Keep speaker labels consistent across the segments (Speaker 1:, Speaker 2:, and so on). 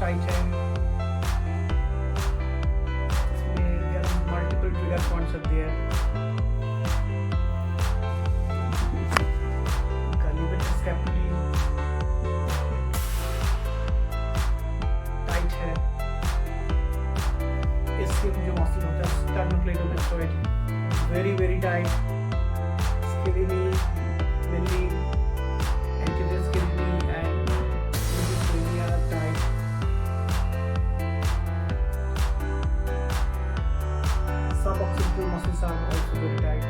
Speaker 1: Tight है। इसमें there are multiple trigger points are there। Lever scapulae tight है। इसके जो मसल होता है sternocleidomastoid very tight। Scalene, belly, anterior scalene and mediastinum are tight। Suboccipital muscles are also very tight।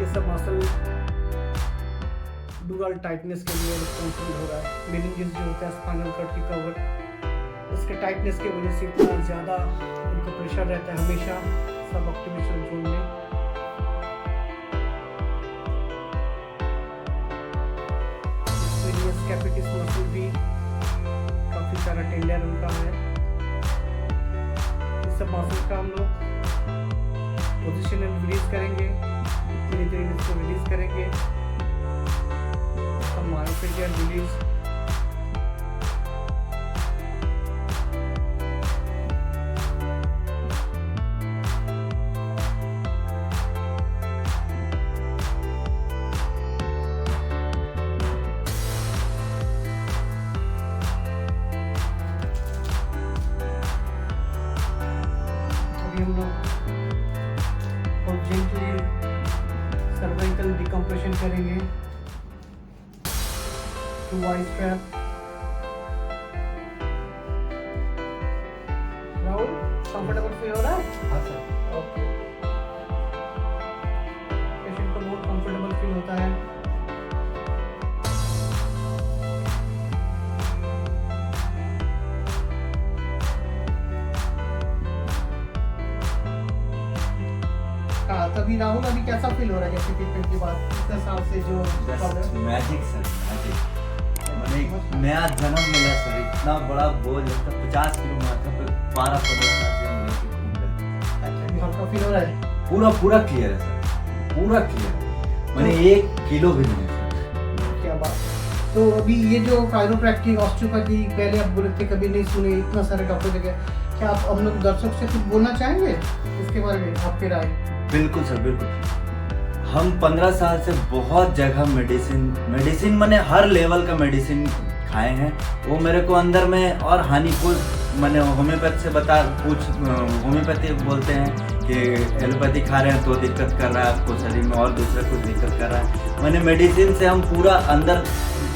Speaker 1: ये सब muscle dual tightness के लिए responsible हो रहा है। मेनिंजेस जो होता है स्पाइनल कॉर्ड की कवर, उसके टाइटनेस की वजह से इतना ज़्यादा उनको प्रेशर रहता है हमेशा सबऑक्सिपिटल जोन में। इसलिए स्कैपुलस मसल भी काफ़ी सारा टेंडर उनका है। इस सब मसल का हम लोग पोजिशनल रिलीज करेंगे, धीरे धीरे इसको रिलीज करेंगे। मायोफेशियल रिलीज, अभी हम लोग बहुत जेंटली सर्वाइकल डिकम्प्रेशन करेंगे। To Y strap। Rahul comfortable feel हो रहा है?
Speaker 2: हाँ सर।
Speaker 1: ओके। पेशेंट को बहुत कंफर्टेबल फील होता है। तभी राहुल अभी कैसा फील हो रहा है जैसे ट्रीटमेंट के बाद इतने साल से जो
Speaker 2: मैजिक सर, मैजिक। मैंने एक नया जन्म मिला सर। इतना बड़ा बोझ लगता 50 किलो माथा पे 12-15 साल से हम लेके घूम रहे थे।
Speaker 1: अच्छा हल्का फील हो रहा है?
Speaker 2: पूरा क्लियर है सर, पूरा क्लियर है। मैंने 1 किलो भी नहीं है सर।
Speaker 1: क्या बात। तो अभी ये जो कायरोप्रैक्टिक ऑस्टियोपैथी पहले आप बोले थे कभी नहीं सुने, इतना सारे डॉक्टर देखे, क्या आप हम लोग दर्शक से कुछ बोलना चाहेंगे इसके बारे में, आपके राय?
Speaker 2: बिल्कुल सर, बिल्कुल। हम 15 साल से बहुत जगह मेडिसिन मैंने हर लेवल का मेडिसिन खाए हैं। वो मेरे को अंदर में और हानिकुल मैंने होम्योपैथी से होम्योपैथी बोलते हैं कि एलोपैथी खा रहे हैं तो दिक्कत कर रहा है आपको शरीर में, और दूसरा कुछ दिक्कत कर रहा है। मैंने मेडिसिन से हम पूरा अंदर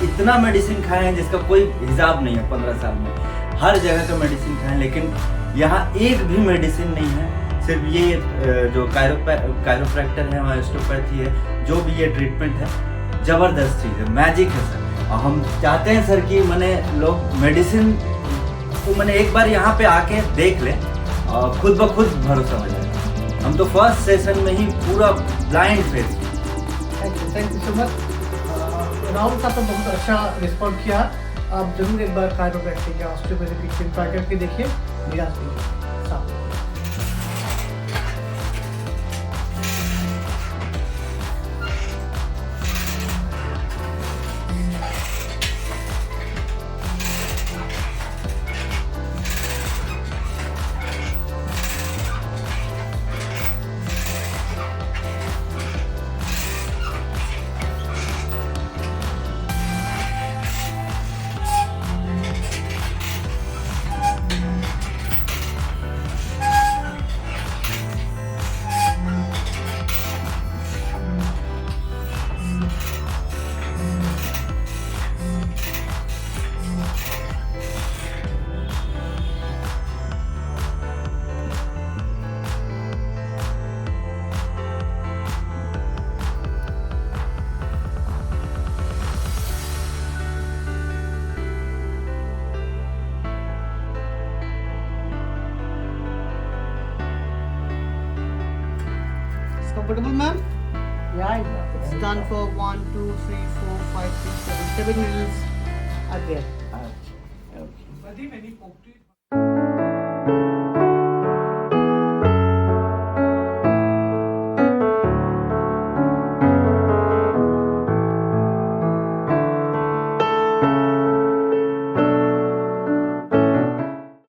Speaker 2: इतना मेडिसिन खाए हैं जिसका कोई हिसाब नहीं है। 15 साल में हर जगह का मेडिसिन खाए, लेकिन यहाँ एक भी मेडिसिन नहीं है। सिर्फ ये जो कायरोप्रैक्टर है, ऑस्टियोपैथी है, जो भी ये ट्रीटमेंट है, ज़बरदस्त चीज़ है, मैजिक है सर। और हम चाहते हैं सर कि लोग मेडिसिन को एक बार यहाँ पे आके देख लें और खुद ब खुद भरोसा हो जाए। हम तो फर्स्ट सेशन में ही पूरा blind face.
Speaker 1: Thank you so much. Rahul का तो बहुत अच्छा रिस्पॉन्ड किया। आप जरूर एक बार कायरोप्रैक्टिक या ऑस्टियोपैथी ट्रीटमेंट ट्राई करके देखिए, निराश नहीं होइए। Comfortable, ma'am?
Speaker 3: Yeah,
Speaker 1: It's done for 1, 2, 3, 4, 5, 6, 7 needles are there.
Speaker 3: okay.
Speaker 1: Okay.